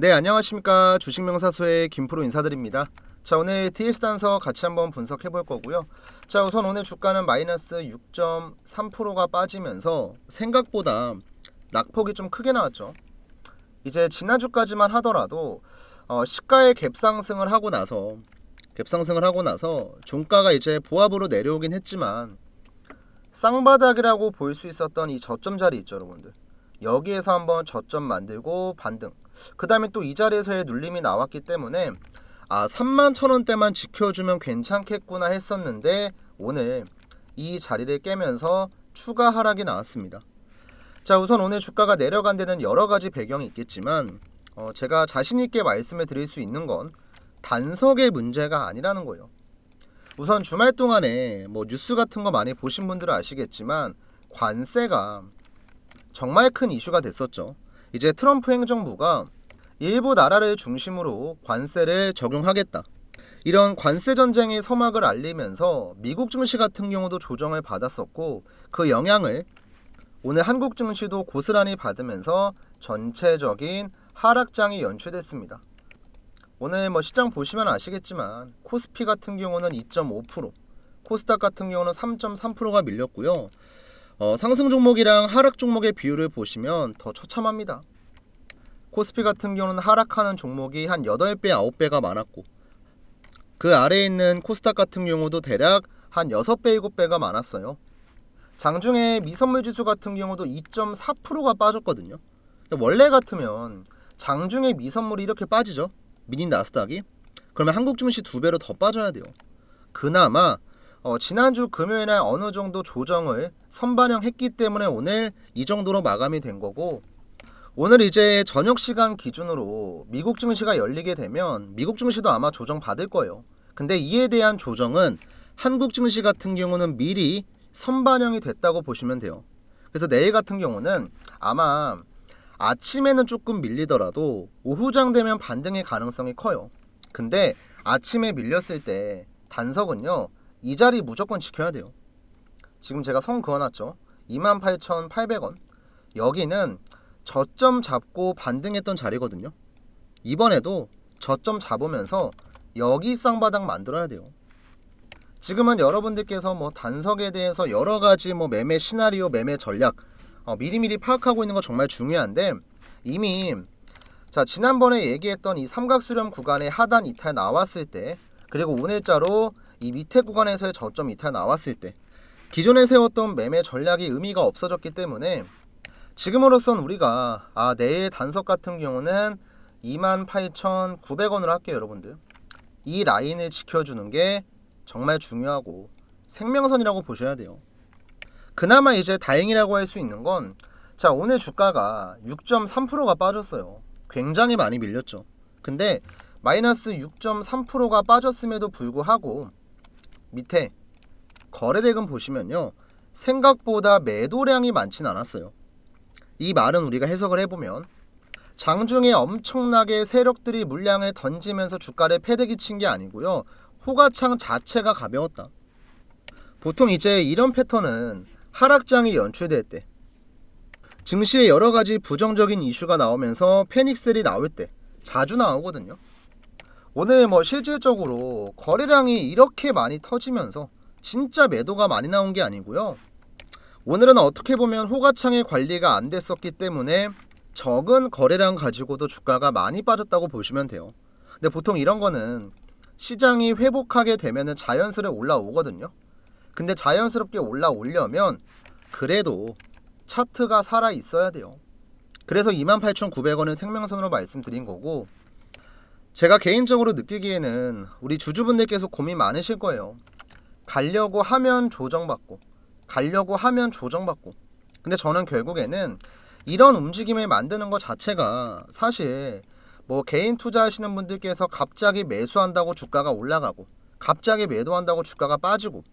네, 안녕하십니까. 주식명사수의 김프로 인사드립니다. 자, 오늘 DS 단서 같이 한번 분석해 볼 거고요. 자, 우선 오늘 주가는 마이너스 6.3%가 빠지면서 생각보다 낙폭이 좀 크게 나왔죠. 이제 지난주까지만 하더라도 시가의 갭상승을 하고 나서 종가가 이제 보합으로 내려오긴 했지만 쌍바닥이라고 볼 수 있었던 이 저점 자리 있죠, 여러분들. 여기에서 한번 저점 만들고 반등. 그 다음에 또 이 자리에서의 눌림이 나왔기 때문에 31,000원대만 지켜주면 괜찮겠구나 했었는데 오늘 이 자리를 깨면서 추가 하락이 나왔습니다. 자, 우선 오늘 주가가 내려간 데는 여러 가지 배경이 있겠지만 제가 자신있게 말씀을 드릴 수 있는 건 단석의 문제가 아니라는 거예요. 우선 주말 동안에 뉴스 같은 거 많이 보신 분들은 아시겠지만 관세가 정말 큰 이슈가 됐었죠. 이제 트럼프 행정부가 일부 나라를 중심으로 관세를 적용하겠다. 이런 관세 전쟁의 서막을 알리면서 미국 증시 같은 경우도 조정을 받았었고 그 영향을 오늘 한국 증시도 고스란히 받으면서 전체적인 하락장이 연출됐습니다. 오늘 시장 보시면 아시겠지만 코스피 같은 경우는 2.5%, 코스닥 같은 경우는 3.3%가 밀렸고요. 상승 종목이랑 하락 종목의 비율을 보시면 더 처참합니다. 코스피 같은 경우는 하락하는 종목이 한 8배, 9배가 많았고 그 아래에 있는 코스닥 같은 경우도 대략 한 6배, 7배가 많았어요. 장중에 미선물 지수 같은 경우도 2.4%가 빠졌거든요. 원래 같으면 장중에 미선물이 이렇게 빠지죠. 미니 나스닥이. 그러면 한국 증시 2배로 더 빠져야 돼요. 그나마 지난주 금요일에 어느 정도 조정을 선반영했기 때문에 오늘 이 정도로 마감이 된 거고, 오늘 이제 저녁 시간 기준으로 미국 증시가 열리게 되면 미국 증시도 아마 조정 받을 거예요. 근데 이에 대한 조정은 한국 증시 같은 경우는 미리 선반영이 됐다고 보시면 돼요. 그래서 내일 같은 경우는 아마 아침에는 조금 밀리더라도 오후장 되면 반등의 가능성이 커요. 근데 아침에 밀렸을 때 단석은요, 이 자리 무조건 지켜야 돼요. 지금 제가 선 그어놨죠. 28,800원. 여기는 저점 잡고 반등했던 자리거든요. 이번에도 저점 잡으면서 여기 쌍바닥 만들어야 돼요. 지금은 여러분들께서 단석에 대해서 여러 가지 매매 시나리오, 매매 전략 미리미리 파악하고 있는 거 정말 중요한데, 이미 지난번에 얘기했던 이 삼각수렴 구간의 하단 이탈 나왔을 때, 그리고 오늘자로 이 밑에 구간에서의 저점 이탈 나왔을 때 기존에 세웠던 매매 전략이 의미가 없어졌기 때문에 지금으로선 우리가 내일 단석 같은 경우는 28,900원으로 할게요. 여러분들, 이 라인을 지켜주는 게 정말 중요하고 생명선이라고 보셔야 돼요. 그나마 이제 다행이라고 할 수 있는 건 오늘 주가가 6.3%가 빠졌어요. 굉장히 많이 밀렸죠. 근데 마이너스 6.3%가 빠졌음에도 불구하고 밑에 거래대금 보시면요, 생각보다 매도량이 많진 않았어요. 이 말은 우리가 해석을 해보면 장중에 엄청나게 세력들이 물량을 던지면서 주가를 패대기 친 게 아니고요, 호가창 자체가 가벼웠다. 보통 이제 이런 패턴은 하락장이 연출될 때, 증시에 여러 가지 부정적인 이슈가 나오면서 패닉셀이 나올 때 자주 나오거든요. 오늘 실질적으로 거래량이 이렇게 많이 터지면서 진짜 매도가 많이 나온 게 아니고요, 오늘은 어떻게 보면 호가창의 관리가 안 됐었기 때문에 적은 거래량 가지고도 주가가 많이 빠졌다고 보시면 돼요. 근데 보통 이런 거는 시장이 회복하게 되면 자연스레 올라오거든요. 근데 자연스럽게 올라오려면 그래도 차트가 살아 있어야 돼요. 그래서 28,900원은 생명선으로 말씀드린 거고, 제가 개인적으로 느끼기에는 우리 주주분들께서 고민 많으실 거예요. 가려고 하면 조정받고 근데 저는 결국에는 이런 움직임을 만드는 것 자체가 사실 개인 투자하시는 분들께서 갑자기 매수한다고 주가가 올라가고 갑자기 매도한다고 주가가 빠지고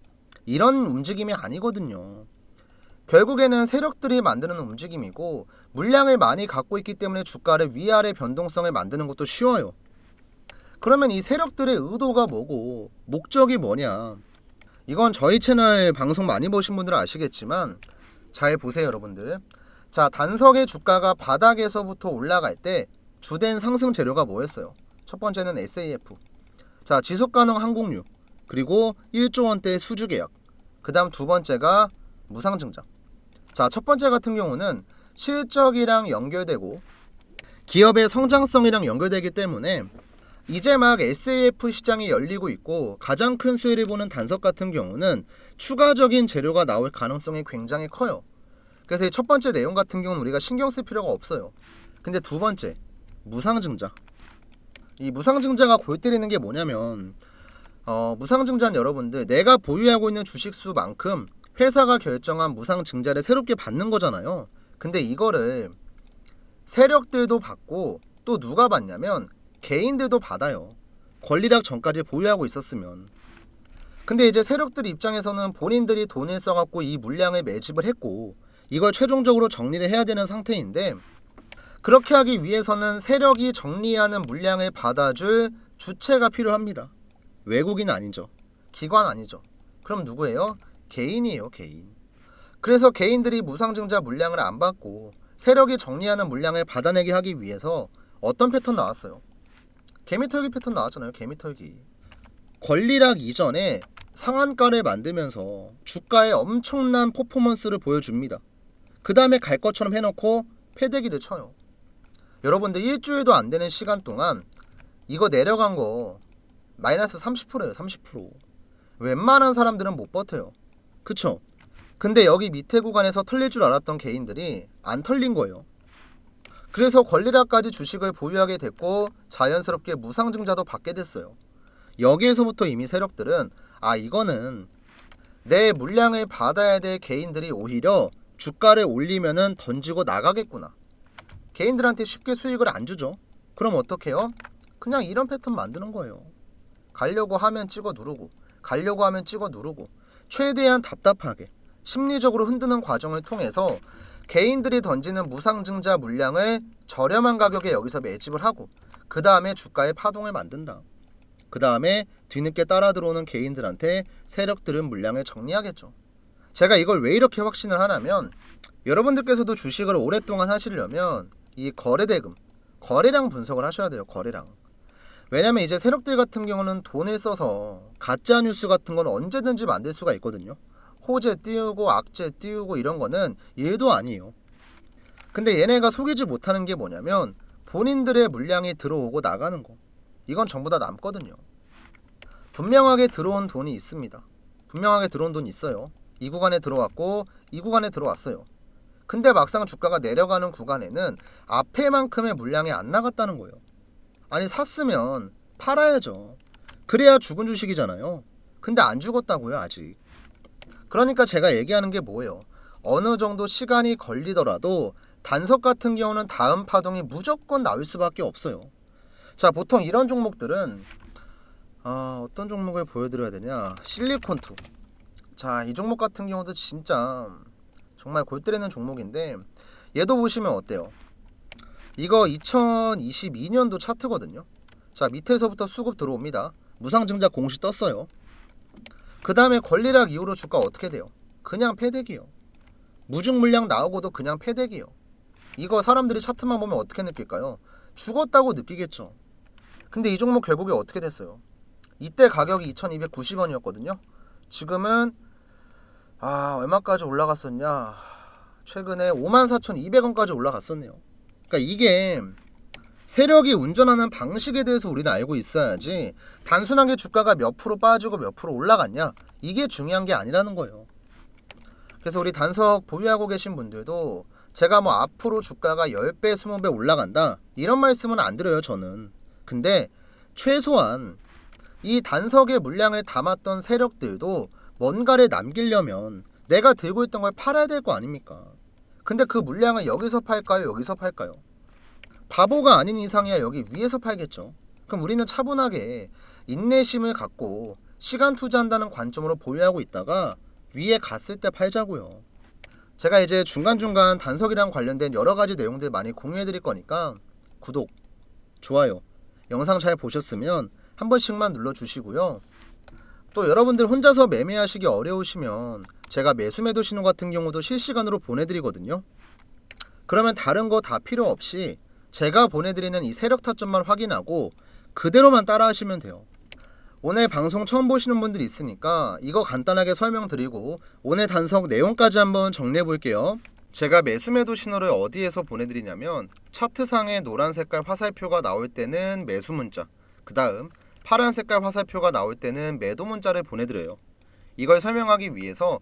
이런 움직임이 아니거든요. 결국에는 세력들이 만드는 움직임이고, 물량을 많이 갖고 있기 때문에 주가를 위아래 변동성을 만드는 것도 쉬워요. 그러면 이 세력들의 의도가 뭐고 목적이 뭐냐, 이건 저희 채널 방송 많이 보신 분들은 아시겠지만 잘 보세요. 여러분들, 단석의 주가가 바닥에서부터 올라갈 때 주된 상승 재료가 뭐였어요? 첫 번째는 SAF. 자, 지속가능 항공유. 그리고 1조 원대의 수주 계약. 그 다음 두 번째가 무상증자. 자, 첫 번째 같은 경우는 실적이랑 연결되고 기업의 성장성이랑 연결되기 때문에 이제 막 SAF 시장이 열리고 있고 가장 큰 수혜를 보는 단석 같은 경우는 추가적인 재료가 나올 가능성이 굉장히 커요. 그래서 이 첫 번째 내용 같은 경우는 우리가 신경 쓸 필요가 없어요. 근데 두 번째, 무상증자. 이 무상증자가 골 때리는 게 뭐냐면 무상증자는 여러분들 내가 보유하고 있는 주식수만큼 회사가 결정한 무상증자를 새롭게 받는 거잖아요. 근데 이거를 세력들도 받고 또 누가 받냐면 개인들도 받아요. 권리락 전까지 보유하고 있었으면. 근데 이제 세력들 입장에서는 본인들이 돈을 써갖고 이 물량을 매집을 했고 이걸 최종적으로 정리를 해야 되는 상태인데 그렇게 하기 위해서는 세력이 정리하는 물량을 받아줄 주체가 필요합니다. 외국인 아니죠. 기관 아니죠. 그럼 누구예요? 개인이에요, 개인. 그래서 개인들이 무상증자 물량을 안 받고 세력이 정리하는 물량을 받아내게 하기 위해서 어떤 패턴 나왔어요? 개미털기 패턴 나왔잖아요. 개미털기. 권리락 이전에 상한가를 만들면서 주가에 엄청난 퍼포먼스를 보여줍니다. 그 다음에 갈 것처럼 해놓고 패대기를 쳐요. 여러분들 일주일도 안 되는 시간 동안 이거 내려간 거 마이너스 30%예요. 30%. 웬만한 사람들은 못 버텨요. 그쵸? 근데 여기 밑에 구간에서 털릴 줄 알았던 개인들이 안 털린 거예요. 그래서 권리락까지 주식을 보유하게 됐고 자연스럽게 무상증자도 받게 됐어요. 여기에서부터 이미 세력들은 이거는 내 물량을 받아야 될 개인들이 오히려 주가를 올리면은 던지고 나가겠구나. 개인들한테 쉽게 수익을 안 주죠. 그럼 어떻게 해요? 그냥 이런 패턴 만드는 거예요. 가려고 하면 찍어 누르고 가려고 하면 찍어 누르고 최대한 답답하게 심리적으로 흔드는 과정을 통해서 개인들이 던지는 무상증자 물량을 저렴한 가격에 여기서 매집을 하고 그 다음에 주가의 파동을 만든다. 그 다음에 뒤늦게 따라 들어오는 개인들한테 세력들은 물량을 정리하겠죠. 제가 이걸 왜 이렇게 확신을 하냐면 여러분들께서도 주식을 오랫동안 하시려면 이 거래대금, 거래량 분석을 하셔야 돼요. 거래량. 왜냐면 이제 세력들 같은 경우는 돈을 써서 가짜 뉴스 같은 건 언제든지 만들 수가 있거든요. 호재 띄우고 악재 띄우고 이런 거는 일도 아니에요. 근데 얘네가 속이지 못하는 게 뭐냐면 본인들의 물량이 들어오고 나가는 거. 이건 전부 다 남거든요. 분명하게 들어온 돈이 있습니다. 분명하게 들어온 돈이 있어요. 이 구간에 들어왔고 이 구간에 들어왔어요. 근데 막상 주가가 내려가는 구간에는 앞에만큼의 물량이 안 나갔다는 거예요. 아니 샀으면 팔아야죠. 그래야 죽은 주식이잖아요. 근데 안 죽었다고요 아직. 그러니까 제가 얘기하는 게 뭐예요? 어느 정도 시간이 걸리더라도 단석 같은 경우는 다음 파동이 무조건 나올 수밖에 없어요. 자, 보통 이런 종목들은 어떤 종목을 보여드려야 되냐? 실리콘2. 자, 이 종목 같은 경우도 진짜 정말 골 때리는 종목인데 얘도 보시면 어때요? 이거 2022년도 차트거든요. 자, 밑에서부터 수급 들어옵니다. 무상증자 공시 떴어요. 그 다음에 권리락 이후로 주가 어떻게 돼요? 그냥 패대기요. 무중 물량 나오고도 그냥 패대기요. 이거 사람들이 차트만 보면 어떻게 느낄까요? 죽었다고 느끼겠죠. 근데 이 종목 결국에 어떻게 됐어요? 이때 가격이 2290원이었거든요. 지금은 얼마까지 올라갔었냐? 최근에 54,200원까지 올라갔었네요. 그러니까 이게 세력이 운전하는 방식에 대해서 우리는 알고 있어야지 단순하게 주가가 몇 프로 빠지고 몇 프로 올라갔냐 이게 중요한 게 아니라는 거예요. 그래서 우리 단석 보유하고 계신 분들도 제가 뭐 앞으로 주가가 10배 20배 올라간다 이런 말씀은 안 드려요 저는. 근데 최소한 이 단석의 물량을 담았던 세력들도 뭔가를 남기려면 내가 들고 있던 걸 팔아야 될 거 아닙니까? 근데 그 물량을 여기서 팔까요? 여기서 팔까요? 바보가 아닌 이상이야 여기 위에서 팔겠죠. 그럼 우리는 차분하게 인내심을 갖고 시간 투자한다는 관점으로 보유하고 있다가 위에 갔을 때 팔자고요. 제가 이제 중간중간 단석이랑 관련된 여러가지 내용들 많이 공유해 드릴 거니까 구독, 좋아요, 영상 잘 보셨으면 한 번씩만 눌러주시고요. 또 여러분들 혼자서 매매하시기 어려우시면 제가 매수매도 신호 같은 경우도 실시간으로 보내드리거든요. 그러면 다른 거 다 필요 없이 제가 보내드리는 이 세력 타점만 확인하고 그대로만 따라하시면 돼요. 오늘 방송 처음 보시는 분들이 있으니까 이거 간단하게 설명드리고 오늘 단석 내용까지 한번 정리해 볼게요. 제가 매수매도 신호를 어디에서 보내드리냐면 차트상에 노란 색깔 화살표가 나올 때는 매수 문자, 그 다음 파란 색깔 화살표가 나올 때는 매도 문자를 보내드려요. 이걸 설명하기 위해서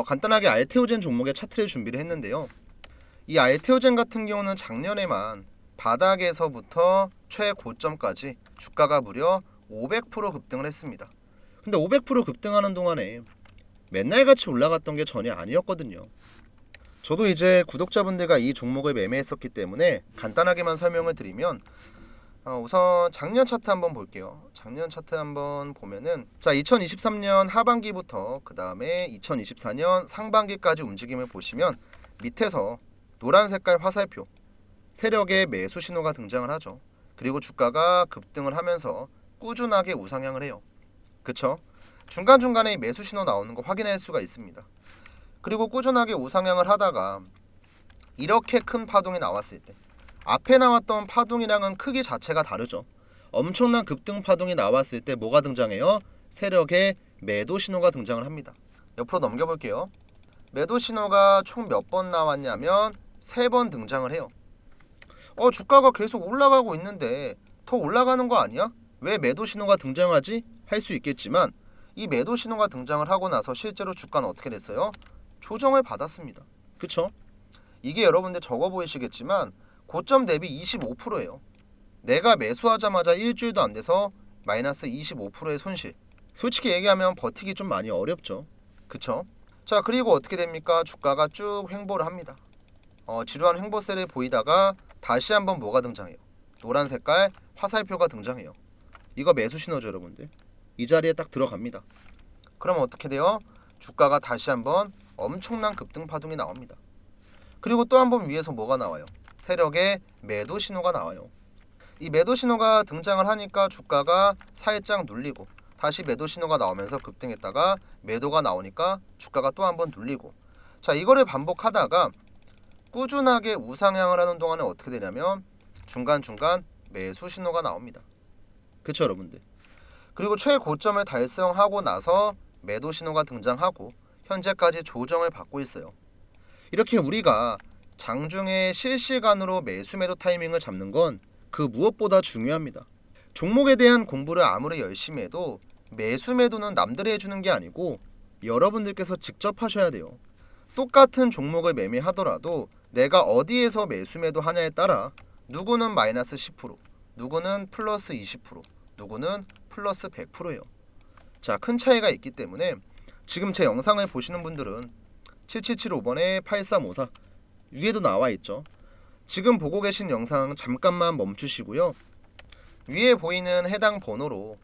간단하게 알테오젠 종목의 차트를 준비를 했는데요. 이 알테오젠 같은 경우는 작년에만 바닥에서부터 최고점까지 주가가 무려 500% 급등을 했습니다. 근데 500% 급등하는 동안에 맨날 같이 올라갔던 게 전혀 아니었거든요. 저도 이제 구독자분들과 이 종목을 매매했었기 때문에 간단하게만 설명을 드리면 우선 작년 차트 한번 볼게요. 작년 차트 한번 보면은 자 2023년 하반기부터 그 다음에 2024년 상반기까지 움직임을 보시면 밑에서 노란 색깔 화살표 세력의 매수 신호가 등장을 하죠. 그리고 주가가 급등을 하면서 꾸준하게 우상향을 해요. 그쵸? 중간중간에 이 매수 신호 나오는 거 확인할 수가 있습니다. 그리고 꾸준하게 우상향을 하다가 이렇게 큰 파동이 나왔을 때 앞에 나왔던 파동이랑은 크기 자체가 다르죠. 엄청난 급등 파동이 나왔을 때 뭐가 등장해요? 세력의 매도 신호가 등장을 합니다. 옆으로 넘겨볼게요. 매도 신호가 총 몇 번 나왔냐면 3번 등장을 해요. 주가가 계속 올라가고 있는데 더 올라가는 거 아니야? 왜 매도 신호가 등장하지? 할 수 있겠지만 이 매도 신호가 등장을 하고 나서 실제로 주가는 어떻게 됐어요? 조정을 받았습니다. 그쵸? 이게 여러분들 적어 보이시겠지만 고점 대비 25%예요. 내가 매수하자마자 일주일도 안 돼서 마이너스 25%의 손실. 솔직히 얘기하면 버티기 좀 많이 어렵죠. 그쵸? 자, 그리고 어떻게 됩니까? 주가가 쭉 횡보를 합니다. 지루한 횡보세를 보이다가 다시 한번 뭐가 등장해요? 노란 색깔 화살표가 등장해요. 이거 매수 신호죠, 여러분들. 이 자리에 딱 들어갑니다. 그러면 어떻게 돼요? 주가가 다시 한번 엄청난 급등 파동이 나옵니다. 그리고 또 한 번 위에서 뭐가 나와요? 세력의 매도 신호가 나와요. 이 매도 신호가 등장을 하니까 주가가 살짝 눌리고 다시 매도 신호가 나오면서 급등했다가 매도가 나오니까 주가가 또 한 번 눌리고 자 이거를 반복하다가 꾸준하게 우상향을 하는 동안에 어떻게 되냐면 중간중간 매수 신호가 나옵니다. 그쵸 여러분들? 그리고 최고점을 달성하고 나서 매도 신호가 등장하고 현재까지 조정을 받고 있어요. 이렇게 우리가 장중에 실시간으로 매수 매도 타이밍을 잡는 건 그 무엇보다 중요합니다. 종목에 대한 공부를 아무리 열심히 해도 매수 매도는 남들이 해주는 게 아니고 여러분들께서 직접 하셔야 돼요. 똑같은 종목을 매매하더라도 내가 어디에서 매수 매도 하냐에 따라 누구는 마이너스 10%, 누구는 플러스 20%, 누구는 플러스 100%예요. 자, 큰 차이가 있기 때문에 지금 제 영상을 보시는 분들은 7775번에 8354 위에도 나와 있죠. 지금 보고 계신 영상 잠깐만 멈추시고요. 위에 보이는 해당 번호로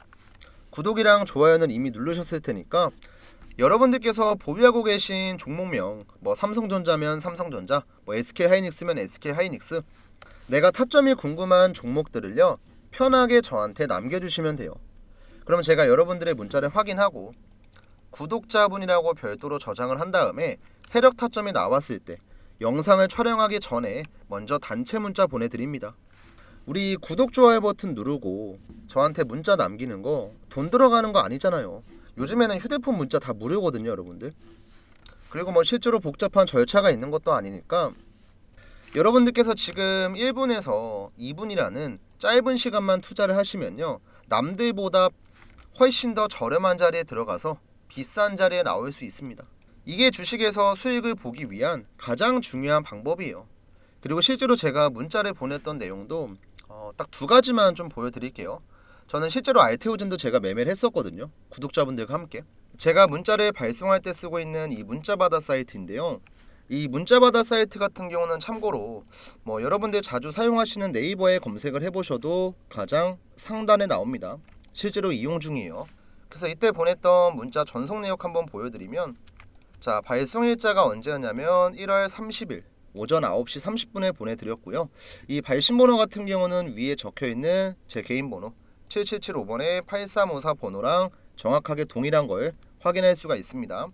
구독이랑 좋아요는 이미 누르셨을 테니까 여러분들께서 보유하고 계신 종목명 뭐 삼성전자면 삼성전자, 뭐 SK하이닉스면 SK하이닉스 내가 타점이 궁금한 종목들을요 편하게 저한테 남겨주시면 돼요. 그럼 제가 여러분들의 문자를 확인하고 구독자분이라고 별도로 저장을 한 다음에 세력 타점이 나왔을 때 영상을 촬영하기 전에 먼저 단체 문자 보내드립니다. 우리 구독, 좋아요 버튼 누르고 저한테 문자 남기는 거 돈 들어가는 거 아니잖아요. 요즘에는 휴대폰 문자 다 무료거든요 여러분들. 그리고 뭐 실제로 복잡한 절차가 있는 것도 아니니까 여러분들께서 지금 1분에서 2분이라는 짧은 시간만 투자를 하시면요 남들보다 훨씬 더 저렴한 자리에 들어가서 비싼 자리에 나올 수 있습니다. 이게 주식에서 수익을 보기 위한 가장 중요한 방법이에요. 그리고 실제로 제가 문자를 보냈던 내용도 딱 2가지만 좀 보여드릴게요. 저는 실제로 알테오젠도 제가 매매를 했었거든요. 구독자분들과 함께. 제가 문자를 발송할 때 쓰고 있는 이 문자바다 사이트인데요. 이 문자바다 사이트 같은 경우는 참고로 뭐 여러분들 자주 사용하시는 네이버에 검색을 해보셔도 가장 상단에 나옵니다. 실제로 이용 중이에요. 그래서 이때 보냈던 문자 전송 내역 한번 보여드리면 자 발송일자가 언제였냐면 1월 30일 오전 9시 30분에 보내드렸고요. 이 발신번호 같은 경우는 위에 적혀있는 제 개인 번호 7775번에 8354 번호랑 정확하게 동일한 걸 확인할 수가 있습니다.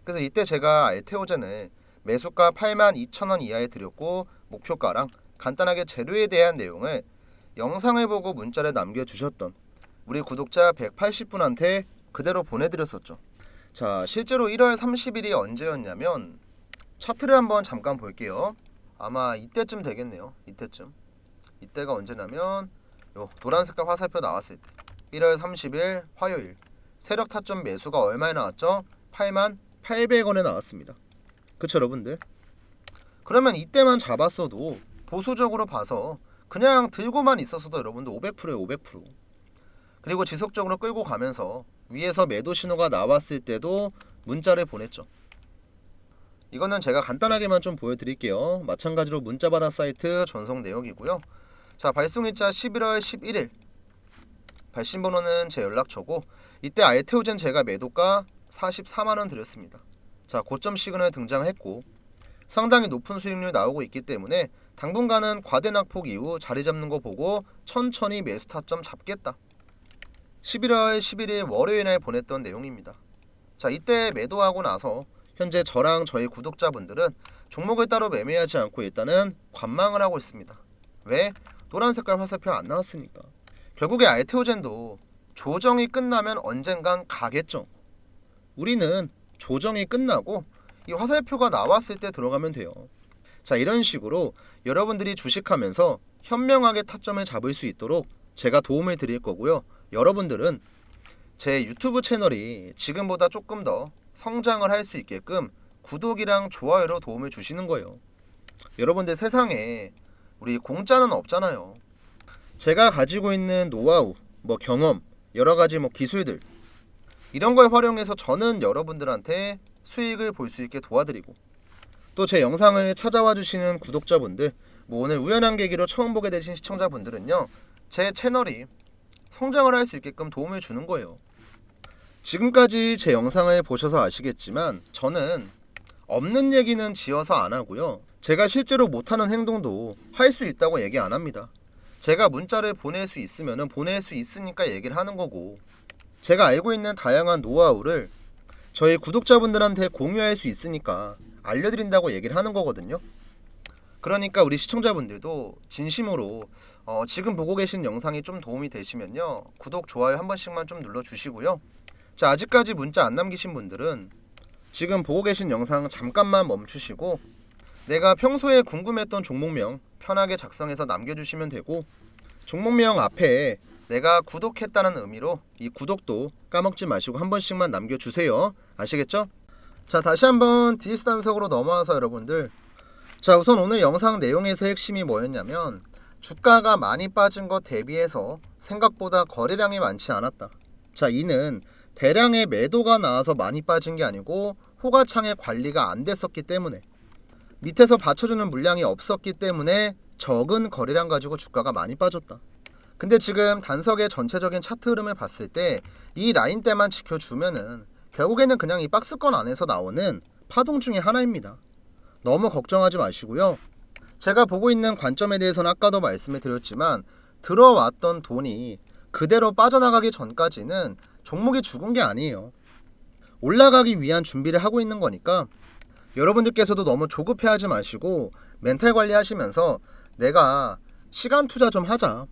그래서 이때 제가 알테오젠을 매수가 82,000원 이하에 드렸고 목표가랑 간단하게 재료에 대한 내용을 영상을 보고 문자를 남겨주셨던 우리 구독자 180분한테 그대로 보내드렸었죠. 자, 실제로 1월 30일이 언제였냐면 차트를 한번 잠깐 볼게요. 아마 이때쯤 되겠네요. 이때가 언제냐면 요 노란 색깔 화살표 나왔을 때 1월 30일 화요일 세력 타점 매수가 얼마에 나왔죠? 88,800원에 나왔습니다. 그쵸 여러분들? 그러면 이때만 잡았어도 보수적으로 봐서 그냥 들고만 있었어도 여러분들 500%에 500%. 그리고 지속적으로 끌고 가면서 위에서 매도 신호가 나왔을 때도 문자를 보냈죠. 이거는 제가 간단하게만 좀 보여드릴게요. 마찬가지로 문자바다 사이트 전송 내역이고요. 자, 발송일자 11월 11일 발신번호는 제 연락처고 이때 알테오젠 제가 매도가 44만원 드렸습니다. 자, 고점 시그널 등장했고 상당히 높은 수익률 나오고 있기 때문에 당분간은 과대낙폭 이후 자리 잡는 거 보고 천천히 매수 타점 잡겠다. 11월 11일 월요일에 보냈던 내용입니다. 자, 이때 매도하고 나서 현재 저랑 저희 구독자분들은 종목을 따로 매매하지 않고 일단은 관망을 하고 있습니다. 왜? 노란 색깔 화살표 안 나왔으니까. 결국에 알테오젠도 조정이 끝나면 언젠간 가겠죠. 우리는 조정이 끝나고 이 화살표가 나왔을 때 들어가면 돼요. 자, 이런 식으로 여러분들이 주식하면서 현명하게 타점을 잡을 수 있도록 제가 도움을 드릴 거고요. 여러분들은 제 유튜브 채널이 지금보다 조금 더 성장을 할 수 있게끔 구독이랑 좋아요로 도움을 주시는 거예요. 여러분들 세상에 우리 공짜는 없잖아요. 제가 가지고 있는 노하우, 경험, 여러가지 기술들 이런 걸 활용해서 저는 여러분들한테 수익을 볼 수 있게 도와드리고 또 제 영상을 찾아와 주시는 구독자분들 오늘 우연한 계기로 처음 보게 되신 시청자분들은요, 제 채널이 성장을 할 수 있게끔 도움을 주는 거예요. 지금까지 제 영상을 보셔서 아시겠지만 저는 없는 얘기는 지어서 안 하고요. 제가 실제로 못하는 행동도 할 수 있다고 얘기 안 합니다. 제가 문자를 보낼 수 있으면 보낼 수 있으니까 얘기를 하는 거고 제가 알고 있는 다양한 노하우를 저희 구독자분들한테 공유할 수 있으니까 알려드린다고 얘기를 하는 거거든요. 그러니까 우리 시청자분들도 진심으로 지금 보고 계신 영상이 좀 도움이 되시면요, 구독, 좋아요 한 번씩만 좀 눌러주시고요. 자, 아직까지 문자 안 남기신 분들은 지금 보고 계신 영상 잠깐만 멈추시고 내가 평소에 궁금했던 종목명 편하게 작성해서 남겨주시면 되고 종목명 앞에 내가 구독했다는 의미로 이 구독도 까먹지 마시고 한 번씩만 남겨주세요. 아시겠죠? 자, 다시 한번 디스 단석으로 넘어와서 여러분들, 자, 우선 오늘 영상 내용에서 핵심이 뭐였냐면 주가가 많이 빠진 것 대비해서 생각보다 거래량이 많지 않았다. 자, 이는 대량의 매도가 나와서 많이 빠진 게 아니고 호가창의 관리가 안 됐었기 때문에 밑에서 받쳐주는 물량이 없었기 때문에 적은 거래량 가지고 주가가 많이 빠졌다. 근데 지금 단석의 전체적인 차트 흐름을 봤을 때 이 라인대만 지켜주면은 결국에는 그냥 이 박스권 안에서 나오는 파동 중에 하나입니다. 너무 걱정하지 마시고요. 제가 보고 있는 관점에 대해서는 아까도 말씀을 드렸지만 들어왔던 돈이 그대로 빠져나가기 전까지는 종목이 죽은 게 아니에요. 올라가기 위한 준비를 하고 있는 거니까 여러분들께서도 너무 조급해하지 마시고 멘탈 관리하시면서 내가 시간 투자 좀 하자.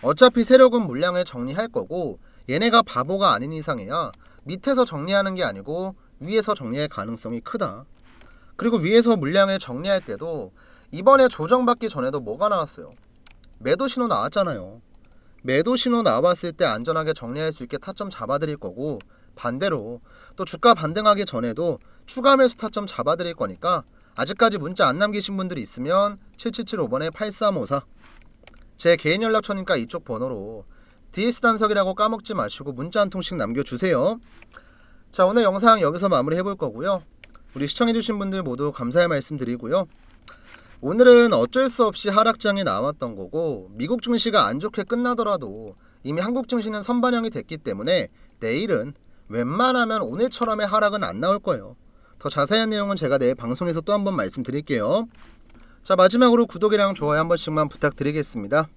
어차피 세력은 물량을 정리할 거고 얘네가 바보가 아닌 이상이야 밑에서 정리하는 게 아니고 위에서 정리할 가능성이 크다. 그리고 위에서 물량을 정리할 때도 이번에 조정받기 전에도 뭐가 나왔어요? 매도 신호 나왔잖아요. 매도 신호 나왔을 때 안전하게 정리할 수 있게 타점 잡아드릴 거고 반대로 또 주가 반등하기 전에도 추가 매수 타점 잡아드릴 거니까 아직까지 문자 안 남기신 분들이 있으면 7775번에 8354 제 개인 연락처니까 이쪽 번호로 DS 단석이라고 까먹지 마시고 문자 한 통씩 남겨주세요. 자, 오늘 영상 여기서 마무리 해볼 거고요. 우리 시청해주신 분들 모두 감사의 말씀 드리고요. 오늘은 어쩔 수 없이 하락장이 나왔던 거고 미국 증시가 안 좋게 끝나더라도 이미 한국 증시는 선반영이 됐기 때문에 내일은 웬만하면 오늘처럼의 하락은 안 나올 거예요. 더 자세한 내용은 제가 내일 방송에서 또 한번 말씀드릴게요. 자, 마지막으로 구독이랑 좋아요 한 번씩만 부탁드리겠습니다.